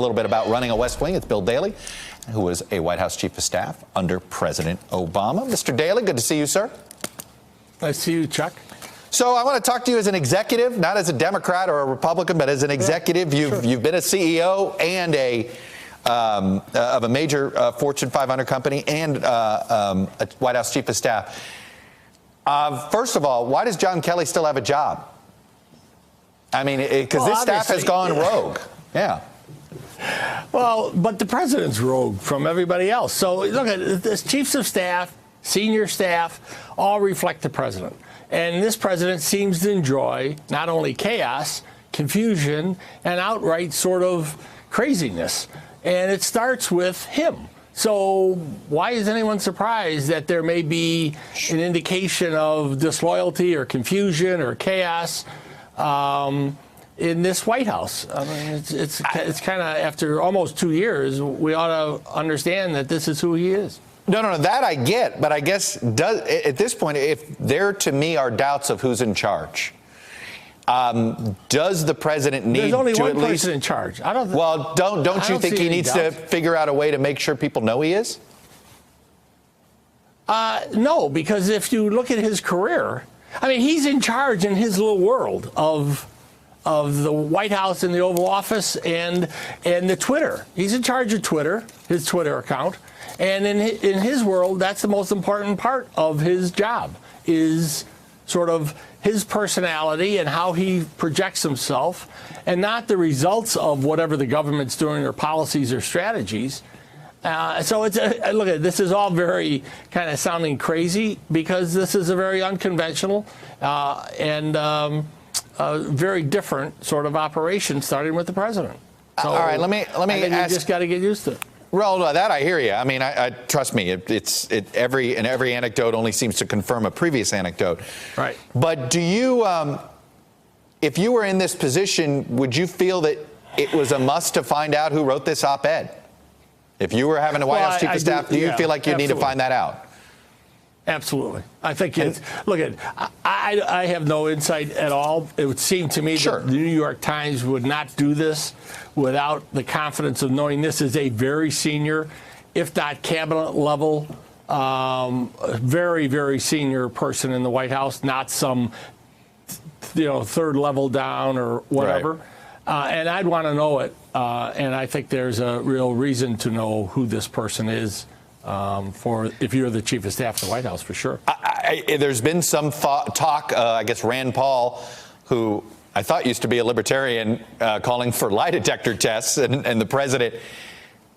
A little bit about running a West Wing. It's Bill Daley, who was a White House Chief of Staff under President Obama. Mr. Daley, good to see you, sir. Nice to see you, Chuck. So I want to talk to you as an executive, not as a Democrat or a Republican, but as an executive. You've been a CEO and of a major Fortune 500 company and a White House Chief of Staff. First of all, why does John Kelly still have a job? I mean, because this staff has gone rogue. Yeah. Well, but the president's rogue from everybody else. So look at this: chiefs of staff, senior staff, all reflect the president. And this president seems to enjoy not only chaos, confusion, and outright sort of craziness. And it starts with him. So why is anyone surprised that there may be an indication of disloyalty or confusion or chaos in this White House? I mean, it's kind of, after almost 2 years, we ought to understand that this is who he is. No, that I get, but I guess at this point, if there to me are doubts of who's in charge, does the president need to at least? There's only one person in charge. Don't you think he needs to figure out a way to make sure people know he is? No, because if you look at his career, I mean, he's in charge in his little world of the White House and the Oval Office and the Twitter. He's in charge of Twitter, his Twitter account. And in his world, that's the most important part of his job, is sort of his personality and how he projects himself, and not the results of whatever the government's doing or policies or strategies. So look at this is all very kind of sounding crazy, because this is a very unconventional and very different sort of operation, starting with the president. So, all right, let me ask. You just got to get used to it. Well, that I hear you. I mean, I trust me. Every anecdote only seems to confirm a previous anecdote. Right. But do you, if you were in this position, would you feel that it was a must to find out who wrote this op-ed? If you were having a White House Chief of Staff, do you feel like you need to find that out? Absolutely. I think look at, I have no insight at all. It would seem to me that the New York Times would not do this without the confidence of knowing this is a very senior, if not cabinet level, very, very senior person in the White House, not some, third level down or whatever. Right. And I'd want to know it. And I think there's a real reason to know who this person is. For if you're the Chief of Staff of the White House, for sure. There's been some talk, I guess Rand Paul, who I thought used to be a libertarian, calling for lie detector tests, and the president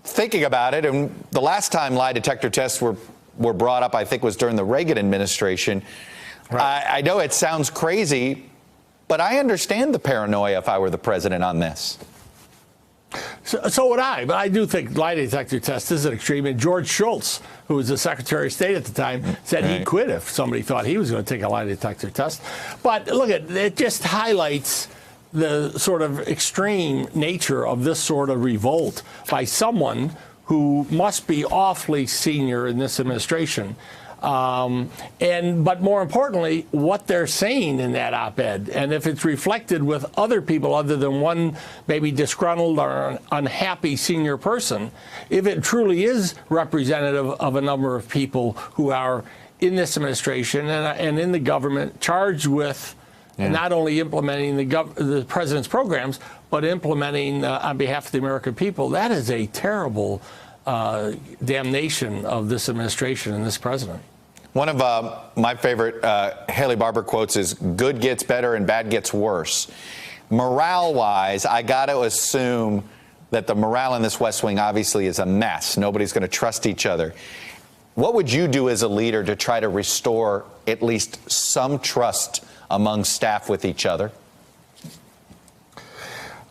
thinking about it. And the last time lie detector tests were brought up, I think, was during the Reagan administration. Right. I know it sounds crazy, but I understand the paranoia if I were the president on this. So would I, but I do think lie detector test is an extreme. And George Shultz, who was the Secretary of State at the time, said he'd quit if somebody thought he was going to take a lie detector test. But look, it just highlights the sort of extreme nature of this sort of revolt by someone who must be awfully senior in this administration. But more importantly, what they're saying in that op-ed, and if it's reflected with other people other than one maybe disgruntled or unhappy senior person, if it truly is representative of a number of people who are in this administration and in the government charged with not only implementing the president's programs, but implementing on behalf of the American people, that is a terrible damnation of this administration and this president. One of my favorite Haley Barbour quotes is, "Good gets better and bad gets worse." Morale-wise, I got to assume that the morale in this West Wing obviously is a mess. Nobody's going to trust each other. What would you do as a leader to try to restore at least some trust among staff with each other?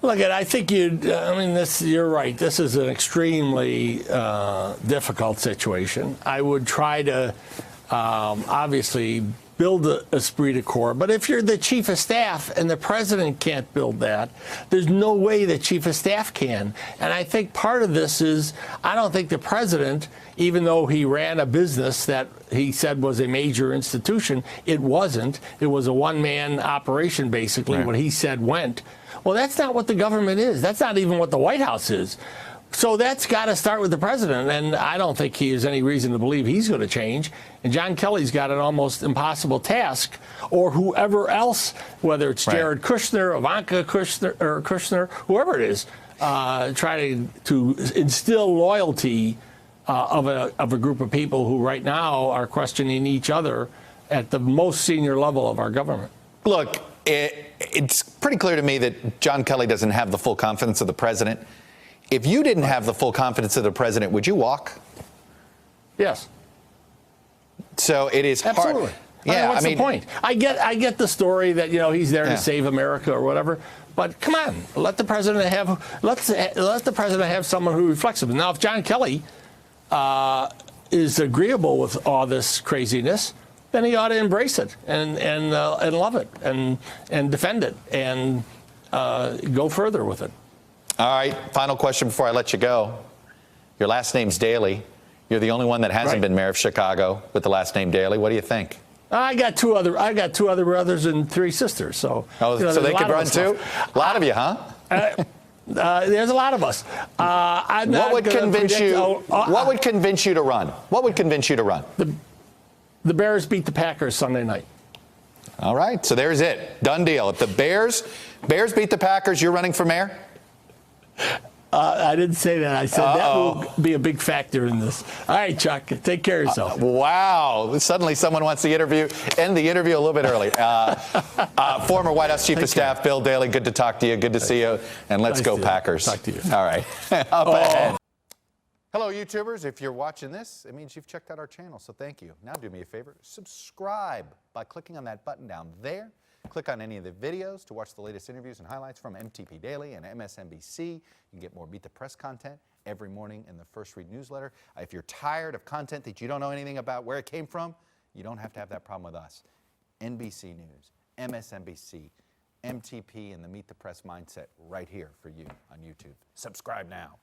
Look, I think you're right. This is an extremely difficult situation. I would try to obviously build a esprit de corps. But if you're the Chief of Staff and the president can't build that, there's no way the Chief of Staff can. And I think part of this is, I don't think the president, even though he ran a business that he said was a major institution, it wasn't. It was a one-man operation, basically. Right. What he said went. Well, that's not what the government is. That's not even what the White House is. So that's got to start with the president, and I don't think he has any reason to believe he's going to change. And John Kelly's got an almost impossible task, or whoever else, whether it's Jared Kushner, Ivanka Kushner, whoever it is, try to instill loyalty of a group of people who right now are questioning each other at the most senior level of our government. Look, it's pretty clear to me that John Kelly doesn't have the full confidence of the president. If you didn't have the full confidence of the president, would you walk? Yes. So it is Absolutely. hard. Yeah, what's the point? I get the story that he's there to save America or whatever, but come on, let the president have someone who reflects him. Now, if John Kelly is agreeable with all this craziness, then he ought to embrace it and love it and defend it and go further with it. All right, final question before I let you go. Your last name's Daley. You're the only one that hasn't been mayor of Chicago with the last name Daley. What do you think? I got two other brothers and three sisters. So so they could run too. A lot of you, huh? There's a lot of us. What would convince you? What would convince you to run? What would convince you to run? The Bears beat the Packers Sunday night. All right, so there's it. Done deal. If the Bears beat the Packers, you're running for mayor? I didn't say that. I said that will be a big factor in this. All right, Chuck, take care of yourself. Wow. Suddenly someone wants to end the interview a little bit early. Former White House Chief of Staff Bill Daley, good to talk to you. Good to see you. And let's go Packers. Talk to you. All right. Up ahead. Hello, YouTubers. If you're watching this, it means you've checked out our channel, so thank you. Now do me a favor. Subscribe by clicking on that button down there. Click on any of the videos to watch the latest interviews and highlights from MTP Daily and MSNBC. You can get more Meet the Press content every morning in the First Read newsletter. If you're tired of content that you don't know anything about where it came from, you don't have to have that problem with us. NBC News, MSNBC, MTP, and the Meet the Press mindset right here for you on YouTube. Subscribe now.